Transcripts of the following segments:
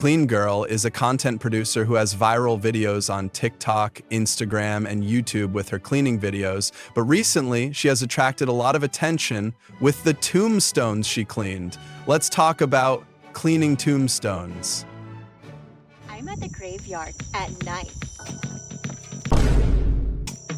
CleanGirl is a content producer who has viral videos on TikTok, Instagram, and YouTube with her cleaning videos, but recently she has attracted a lot of attention with the tombstones she cleaned. Let's talk about cleaning tombstones. I'm at the graveyard at night.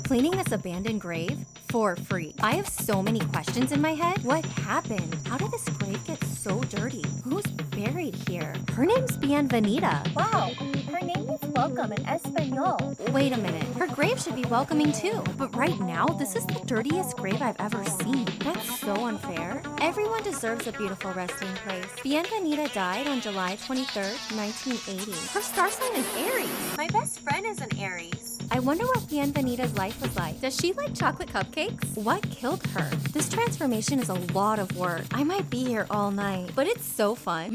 Cleaning this abandoned grave for free. I have so many questions in my head. What happened? How did this grave get so dirty? Who's buried here? Her name's Bienvenida. Wow, her name is welcome in Espanol. Wait a minute. Her grave should be welcoming too. But right now, this is the dirtiest grave I've ever seen. That's so unfair. Everyone deserves a beautiful resting place. Bienvenida died on July 23rd, 1980. Her star sign is Aries. My best friend is an Aries. I wonder what Bienvenida's life was like. Does she like chocolate cupcakes? What killed her? This transformation is a lot of work. I might be here all night, but it's so fun.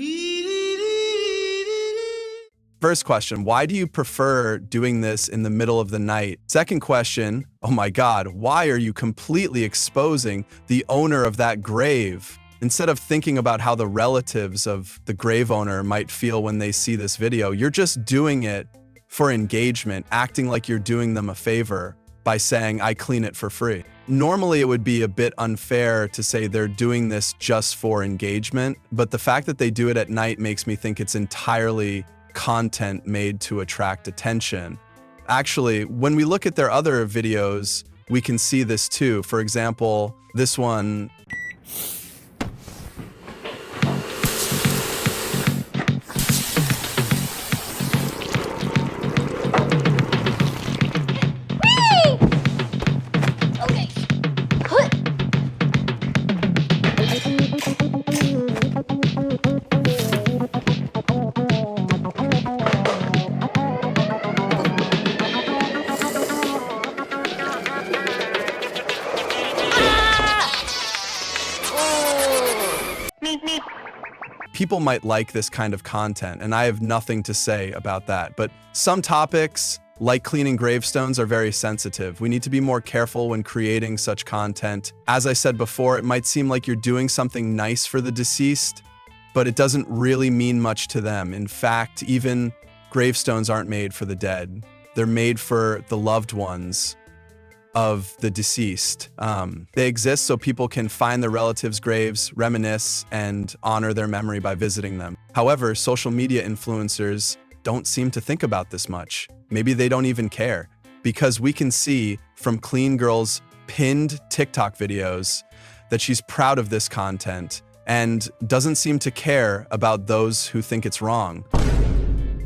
First question, why do you prefer doing this in the middle of the night? Second question, oh my God, why are you completely exposing the owner of that grave? Instead of thinking about how the relatives of the grave owner might feel when they see this video, you're just doing it for engagement, acting like you're doing them a favor by saying, I clean it for free. Normally, it would be a bit unfair to say they're doing this just for engagement, but the fact that they do it at night makes me think it's entirely content made to attract attention. Actually, when we look at their other videos, we can see this too. For example, this one. People might like this kind of content, and I have nothing to say about that. But some topics, like cleaning gravestones, are very sensitive. We need to be more careful when creating such content. As I said before, it might seem like you're doing something nice for the deceased, but it doesn't really mean much to them. In fact, even gravestones aren't made for the dead. They're made for the loved ones of the deceased. They exist so people can find their relatives' graves, reminisce, and honor their memory by visiting them. However, social media influencers don't seem to think about this much. Maybe they don't even care, because we can see from CleanGirl's pinned TikTok videos that she's proud of this content and doesn't seem to care about those who think it's wrong.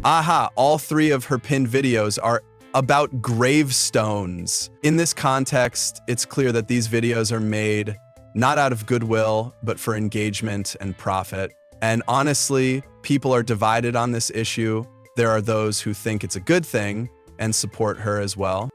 Aha, all three of her pinned videos are about gravestones. In this context, it's clear that these videos are made not out of goodwill, but for engagement and profit. And honestly, people are divided on this issue. There are those who think it's a good thing and support her as well.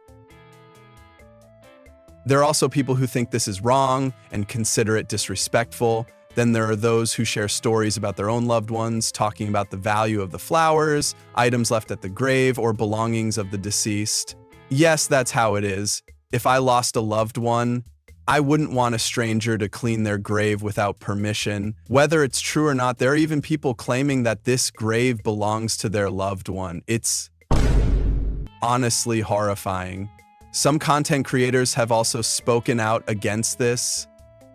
There are also people who think this is wrong and consider it disrespectful. Then there are those who share stories about their own loved ones, talking about the value of the flowers, items left at the grave, or belongings of the deceased. Yes, that's how it is. If I lost a loved one, I wouldn't want a stranger to clean their grave without permission. Whether it's true or not, there are even people claiming that this grave belongs to their loved one. It's honestly horrifying. Some content creators have also spoken out against this.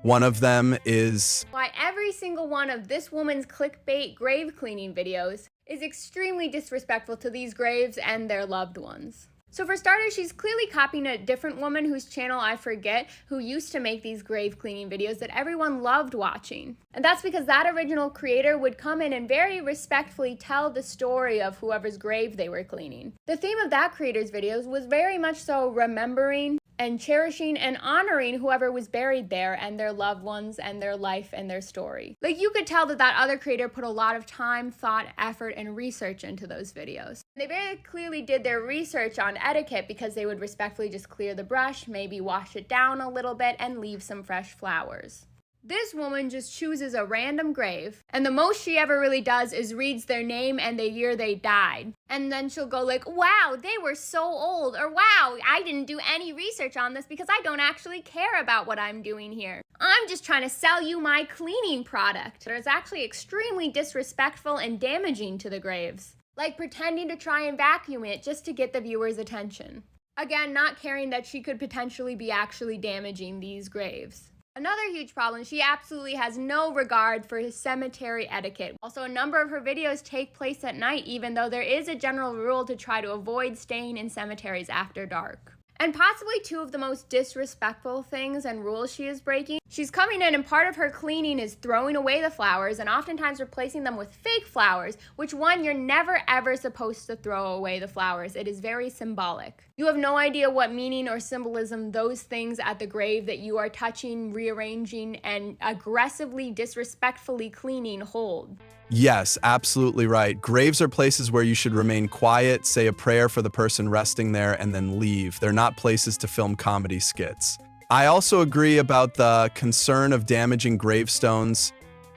One of them is why every single one of this woman's clickbait grave cleaning videos is extremely disrespectful to these graves and their loved ones. So for starters, she's clearly copying a different woman whose channel I forget, who used to make these grave cleaning videos that everyone loved watching. And that's because that original creator would come in and very respectfully tell the story of whoever's grave they were cleaning. The theme of that creator's videos was very much so remembering and cherishing and honoring whoever was buried there and their loved ones and their life and their story. Like, you could tell that that other creator put a lot of time, thought, effort, and research into those videos. They very clearly did their research on etiquette because they would respectfully just clear the brush, maybe wash it down a little bit, and leave some fresh flowers. This woman just chooses a random grave, and the most she ever really does is reads their name and the year they died. And then she'll go like, wow, they were so old, or wow, I didn't do any research on this because I don't actually care about what I'm doing here. I'm just trying to sell you my cleaning product. It's actually extremely disrespectful and damaging to the graves. Like pretending to try and vacuum it just to get the viewer's attention. Again, not caring that she could potentially be actually damaging these graves. Another huge problem, she absolutely has no regard for cemetery etiquette. Also, a number of her videos take place at night, even though there is a general rule to try to avoid staying in cemeteries after dark. And possibly two of the most disrespectful things and rules she is breaking. She's coming in and part of her cleaning is throwing away the flowers and oftentimes replacing them with fake flowers, which one, you're never ever supposed to throw away the flowers. It is very symbolic. You have no idea what meaning or symbolism those things at the grave that you are touching, rearranging, and aggressively, disrespectfully cleaning hold. Yes, absolutely right. Graves are places where you should remain quiet, say a prayer for the person resting there, and then leave. They're not places to film comedy skits. I also agree about the concern of damaging gravestones.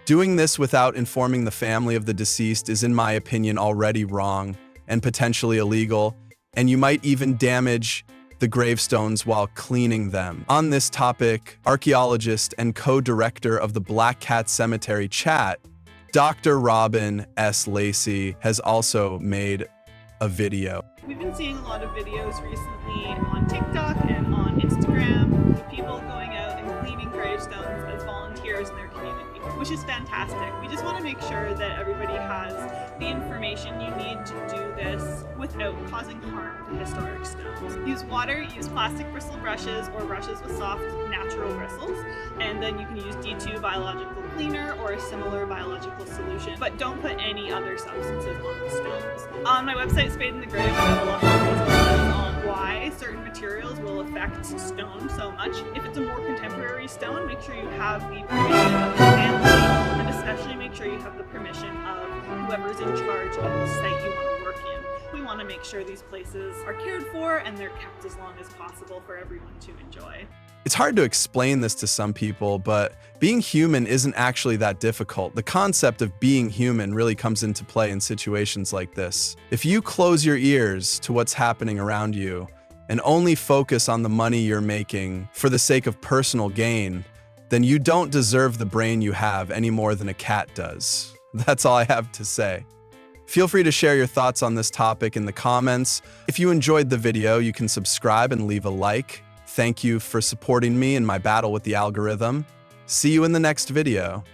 Doing this without informing the family of the deceased is, in my opinion, already wrong and potentially illegal, and you might even damage the gravestones while cleaning them. On this topic, archaeologist and co-director of the Black Cat Cemetery Chat, Dr. Robin S. Lacey, has also made a video. We've been seeing a lot of videos recently on TikTok and on Instagram of people going out and cleaning gravestones as volunteers in their community, which is fantastic. We just want to make sure that everybody has the information you need to do this without causing harm to historic stones. Use water, use plastic bristle brushes or brushes with soft natural bristles, and then you can use D2 biological cleaner or a similar biological solution, but don't put any other substances on the stones. On my website, Spade in the Grave, I have a lot of reasons on why certain materials will affect stone so much. If it's a more contemporary stone, make sure you have the permission of the family, and especially make sure you have the permission of whoever's in charge of the site you want to work in. We want to make sure these places are cared for and they're kept as long as possible for everyone to enjoy. It's hard to explain this to some people, but being human isn't actually that difficult. The concept of being human really comes into play in situations like this. If you close your ears to what's happening around you and only focus on the money you're making for the sake of personal gain, then you don't deserve the brain you have any more than a cat does. That's all I have to say. Feel free to share your thoughts on this topic in the comments. If you enjoyed the video, you can subscribe and leave a like. Thank you for supporting me in my battle with the algorithm. See you in the next video.